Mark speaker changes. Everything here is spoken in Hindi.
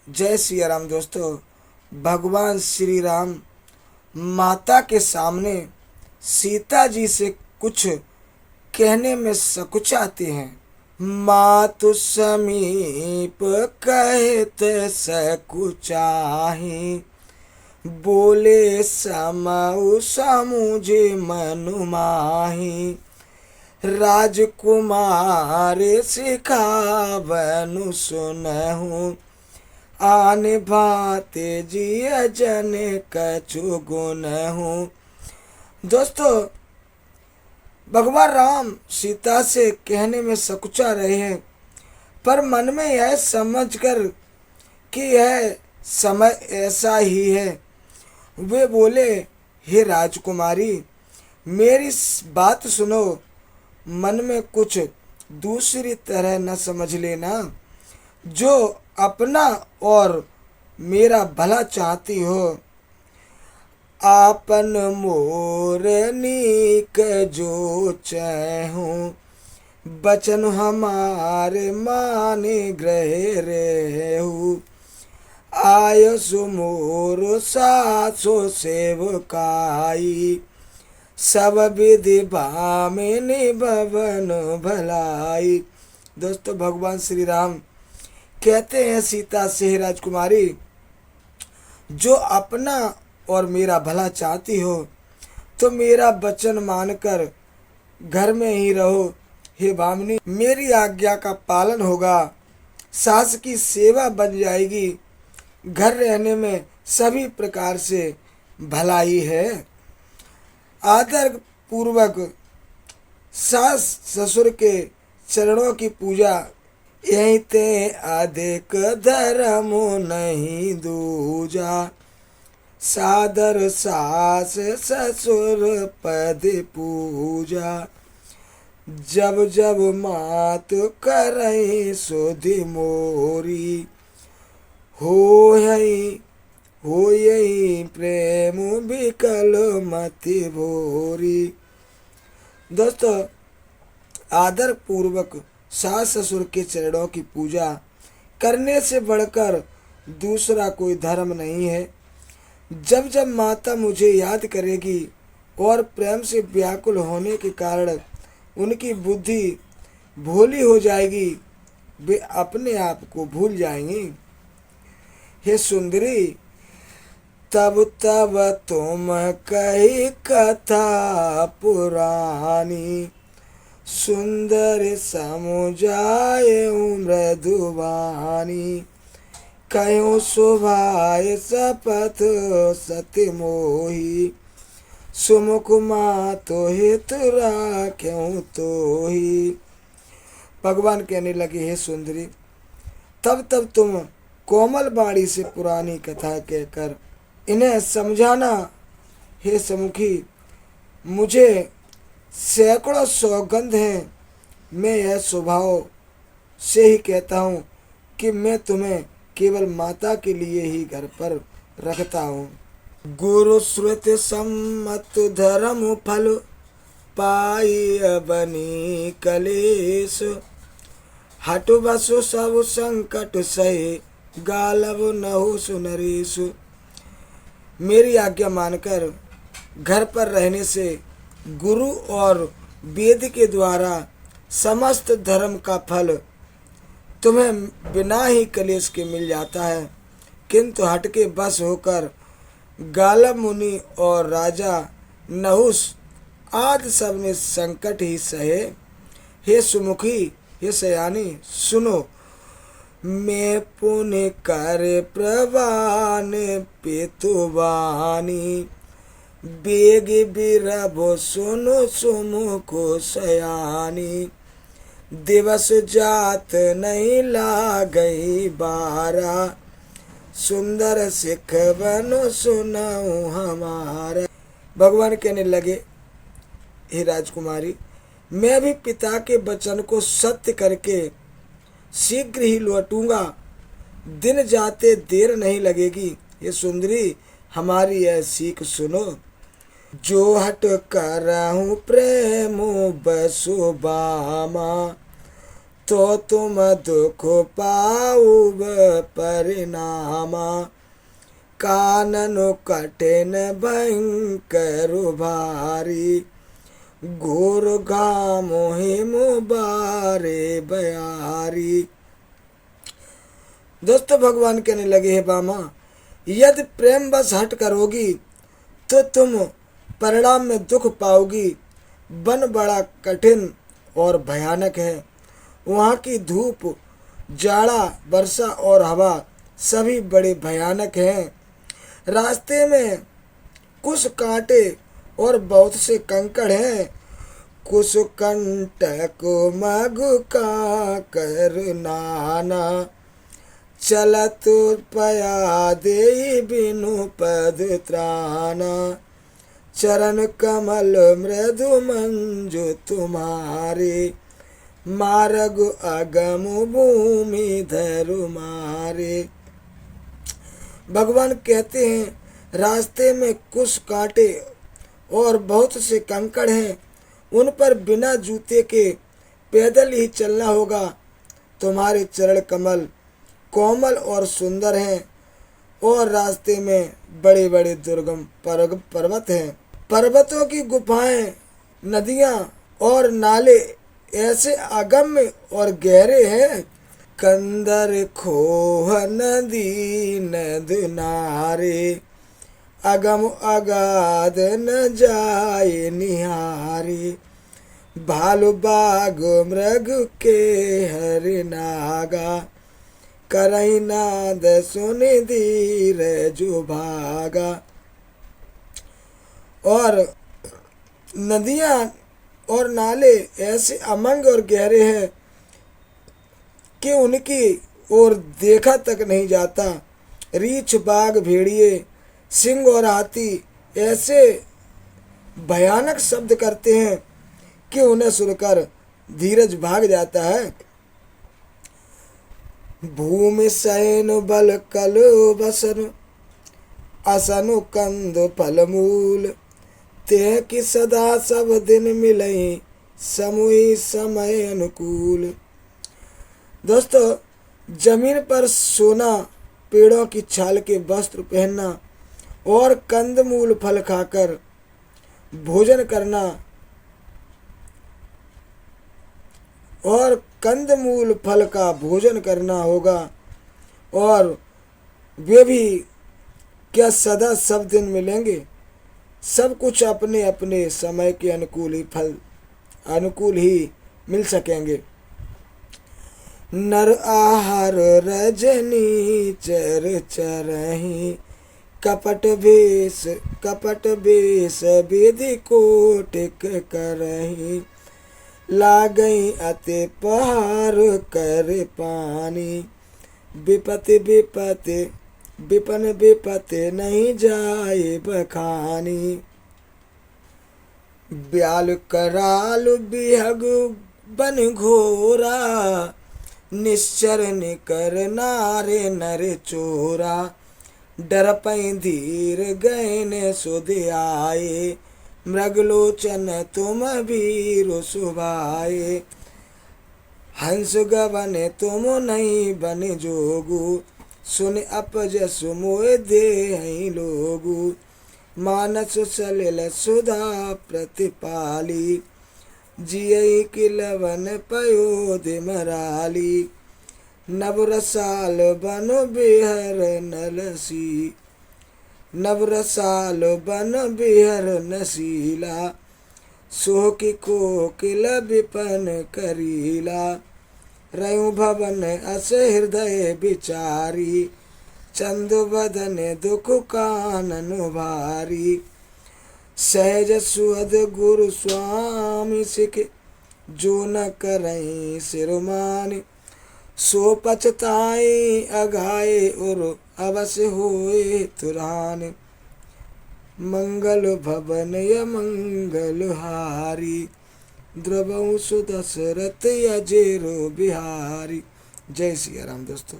Speaker 1: जय सिया राम। दोस्तों, भगवान श्री राम माता के सामने सीता जी से कुछ कहने में सकुचाते हैं। मातु समीप कहत सकुचाहि, बोले समउ समुझे मनु माहि। राजकुमार सिखावनु सुनहु, आन भाते जिय जन कछु गुण हूँ। दोस्तों, भगवान राम सीता से कहने में सकुचा रहे हैं, पर मन में यह समझकर कि यह समय ऐसा ही है, वे बोले, हे राजकुमारी, मेरी बात सुनो, मन में कुछ दूसरी तरह न समझ लेना। जो अपना और मेरा भला चाहती हो, आपन मोर नीक जो चाहूं, बचन हमारे माने ग्रह रेहू। आय सुमोर सासो सेवकाई, सब विधि भामिनी भवन भलाई। दोस्तों, भगवान श्री राम कहते हैं सीता से, हे राजकुमारी, जो अपना और मेरा भला चाहती हो तो मेरा वचन मानकर घर में ही रहो। हे भामिनी, मेरी आज्ञा का पालन होगा, सास की सेवा बन जाएगी, घर रहने में सभी प्रकार से भलाई है। आदर पूर्वक सास ससुर के चरणों की पूजा, यही ते अधिक धर्म नहीं दूजा। सादर सास ससुर पद पूजा, जब जब मात करई सुधि मोरी। हो यही प्रेम विकल मति भोरी। दोस्तों, आदर पूर्वक सास ससुर के चरणों की पूजा करने से बढ़कर दूसरा कोई धर्म नहीं है। जब जब माता मुझे याद करेगी और प्रेम से व्याकुल होने के कारण उनकी बुद्धि भोली हो जाएगी, वे अपने आप को भूल जाएंगी। हे सुंदरी, तब तब तुम कही कथा पुरानी, सुंदर समुझाए मृदुवानी। कयो शोभाए शपथ सत्य मोही, सुमुख मातो हित राख्यों तो ही। भगवान कहने लगे, हे सुंदरी, तब तब तुम कोमल बाणी से पुरानी कथा कहकर इन्हें समझाना। हे समुखी, मुझे सैकड़ों सौगंध हैं, मैं यह स्वभाव से ही कहता हूँ कि मैं तुम्हें केवल माता के लिए ही घर पर रखता हूँ। गुरु श्रुति सम्मत धर्म फल, पाई बनी कलेश। हट बसु सब संकट सहे, गालव नहु सुनरेशु। मेरी आज्ञा मानकर घर पर रहने से गुरु और वेद के द्वारा समस्त धर्म का फल तुम्हें बिना ही कलेश के मिल जाता है, किंतु हटके बस होकर गालव मुनि और राजा नहुस आदि सब ने संकट ही सहे। हे सुमुखी, हे सयानी, सुनो, मैं पुण्य कर प्रवान पेतुवानी। बेग बिरभो सुनो सुमुखो सयानी, दिवस जात नहीं लागई बारा। सुंदर सिख बनो सुनाऊं हमारा। भगवान कहने लगे, हे राजकुमारी, मैं भी पिता के वचन को सत्य करके शीघ्र ही लौटूंगा, दिन जाते देर नहीं लगेगी। ये सुंदरी, हमारी यह सीख सुनो। जो हट करहूँ प्रेम बसु बामा, तो तुम दुख पाऊब परिणामा। कानन कठिन भयंकर भारी, घोर घाम हिम बारे बयारी। दोस्तों भगवान कहने लगे, हे बामा, यदि प्रेम बस हट करोगी तो तुम परिणाम में दुख पाओगी। वन बड़ा कठिन और भयानक है। वहाँ की धूप, जाड़ा, वर्षा और हवा सभी बड़े भयानक हैं। रास्ते में कुछ कांटे और बहुत से कंकड़ हैं। कुछ कंटक मग का कर नाना, चलत पया दे बिनु पद त्राना। चरण कमल मृदु मंजु तुम्हारे, मार्ग अगम भूमि धरु मारे। भगवान कहते हैं, रास्ते में कुछ कांटे और बहुत से कंकड़ हैं। उन पर बिना जूते के पैदल ही चलना होगा। तुम्हारे चरण कमल कोमल और सुंदर हैं और रास्ते में बड़े बड़े दुर्गम पर्वत हैं। पर्वतों की गुफाएं, नदियां और नाले ऐसे अगम्य और गहरे हैं। कंदर खोह नदी नद नारे, अगम अगाध न जाए निहारे। भालु बाघ मृग के हरि नागा, करई नाद सुन धीर जो भागा। और नदियां और नाले ऐसे अमंग और गहरे हैं कि उनकी ओर देखा तक नहीं जाता। रीछ, बाघ, भेड़िए, सिंह और हाथी ऐसे भयानक शब्द करते हैं कि उन्हें सुनकर धीरज भाग जाता है। भूमि शयन बल कल बसन, असनु कंद फल मूल। ते कि सदा सब दिन मिलई, समूही समय अनुकूल। दोस्तों, जमीन पर सोना, पेड़ों की छाल के वस्त्र पहनना और कंदमूल फल खाकर भोजन करना और कंदमूल फल का भोजन करना होगा। और वे भी क्या सदा सब दिन मिलेंगे? सब कुछ अपने अपने समय के अनुकूल ही मिल सकेंगे। नर आहार रजनी चर चरही, कपट बेस विधि कोटिक करही। लागई अति पहार कर पानी, विपति विपन विपति नहीं जाए बखानी। ब्याल कराल बिहग बन घोरा, निश्चर निकर नारे नर चोरा। डर पई धीर गए सुध आए, मृगलोचन तुम वीर सुभाए। हंस गवन तुम नहीं बन जोगु, सुन अपजस मोह दे लोगु। मानस सलिल सुधा प्रतिपाली, जियई किलवन पयोध मराली। नवरसाल बन बिहर नलसी, नवरसाल बन बिहर नसीला। सोहकी कोकिल विपन करीला, रयु भवन अस हृदय विचारी। चंदु बदन दुख कानन भारी, सहज सुअद गुरु स्वामी सिख। जो न करई सिरमानी, सो पछताई अघाए उर अवश्य होए तुरान। मंगल भवन य मंगल हारी, द्रवहु सुदशरथ अजेरो बिहारी। जय सिया राम दोस्तों।